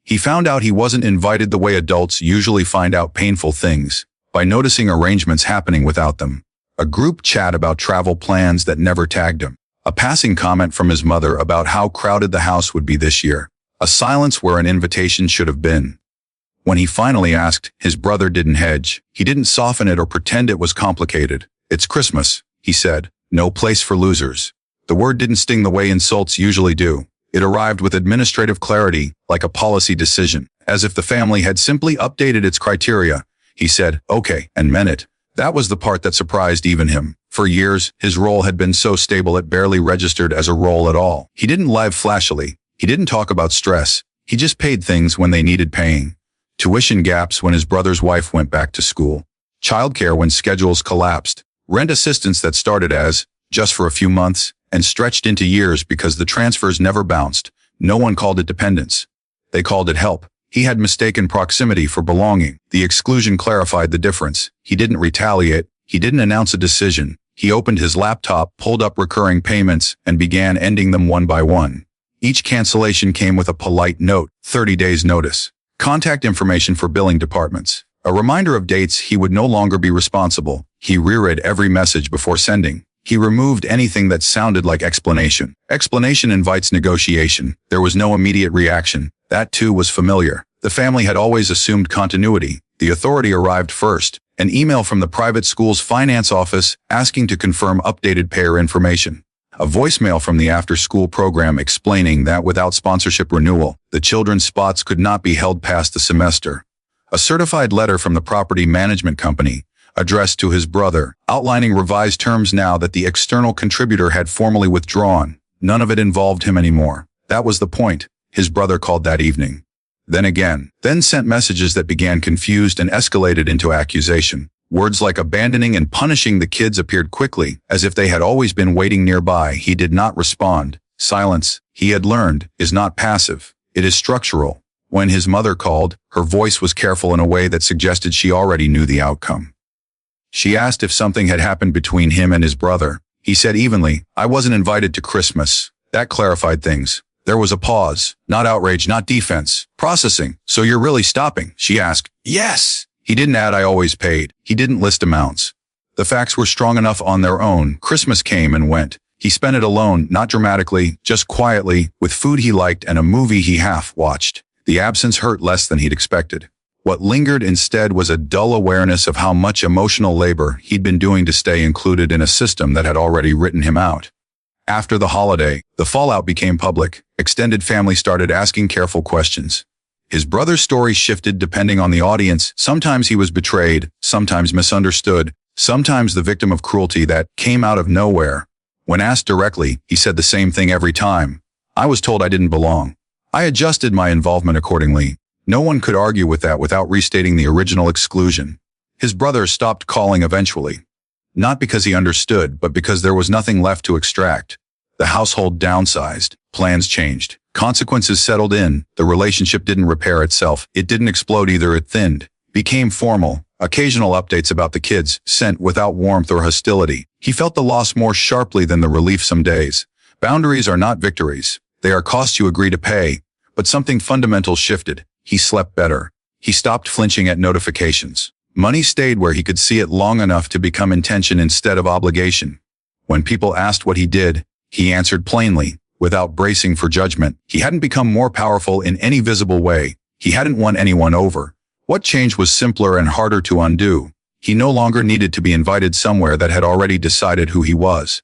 He found out he wasn't invited the way adults usually find out painful things, by noticing arrangements happening without them. A group chat about travel plans that never tagged him. A passing comment from his mother about how crowded the house would be this year. A silence where an invitation should have been. When he finally asked, his brother didn't hedge. He didn't soften it or pretend it was complicated. "It's Christmas," he said. "No place for losers." The word didn't sting the way insults usually do. It arrived with administrative clarity, like a policy decision, as if the family had simply updated its criteria. He said, "Okay," and meant it. That was the part that surprised even him. For years, his role had been so stable it barely registered as a role at all. He didn't live flashily. He didn't talk about stress. He just paid things when they needed paying. Tuition gaps when his brother's wife went back to school. Childcare when schedules collapsed. Rent assistance that started as, just for a few months, and stretched into years because the transfers never bounced. No one called it dependence. They called it help. He had mistaken proximity for belonging. The exclusion clarified the difference. He didn't retaliate. He didn't announce a decision. He opened his laptop, pulled up recurring payments, and began ending them one by one. Each cancellation came with a polite note, 30 days notice. Contact information for billing departments. A reminder of dates he would no longer be responsible. He reread every message before sending. He removed anything that sounded like explanation. Explanation invites negotiation. There was no immediate reaction. That too was familiar. The family had always assumed continuity. The authority arrived first. An email from the private school's finance office asking to confirm updated payer information. A voicemail from the after-school program explaining that without sponsorship renewal, the children's spots could not be held past the semester. A certified letter from the property management company, addressed to his brother, outlining revised terms now that the external contributor had formally withdrawn. None of it involved him anymore. That was the point. His brother called that evening. Then again. Then sent messages that began confused and escalated into accusation. Words like abandoning and punishing the kids appeared quickly, as if they had always been waiting nearby. He did not respond. Silence, he had learned, is not passive. It is structural. When his mother called, her voice was careful in a way that suggested she already knew the outcome. She asked if something had happened between him and his brother. He said evenly, "I wasn't invited to Christmas." That clarified things. There was a pause. Not outrage, not defense. Processing. "So you're really stopping?" she asked. "Yes." He didn't add, "I always paid." He didn't list amounts. The facts were strong enough on their own. Christmas came and went. He spent it alone, not dramatically, just quietly, with food he liked and a movie he half-watched. The absence hurt less than he'd expected. What lingered instead was a dull awareness of how much emotional labor he'd been doing to stay included in a system that had already written him out. After the holiday, the fallout became public. Extended family started asking careful questions. His brother's story shifted depending on the audience. Sometimes he was betrayed, sometimes misunderstood, sometimes the victim of cruelty that came out of nowhere. When asked directly, he said the same thing every time. "I was told I didn't belong." I adjusted my involvement accordingly. No one could argue with that without restating the original exclusion. His brother stopped calling eventually. Not because he understood, but because there was nothing left to extract. The household downsized. Plans changed. Consequences settled in. The relationship didn't repair itself. It didn't explode either. It thinned. Became formal. Occasional updates about the kids, sent without warmth or hostility. He felt the loss more sharply than the relief some days. Boundaries are not victories. They are costs you agree to pay. But something fundamental shifted. He slept better. He stopped flinching at notifications. Money stayed where he could see it long enough to become intention instead of obligation. When people asked what he did, he answered plainly, without bracing for judgment. He hadn't become more powerful in any visible way. He hadn't won anyone over. What changed was simpler and harder to undo. He no longer needed to be invited somewhere that had already decided who he was.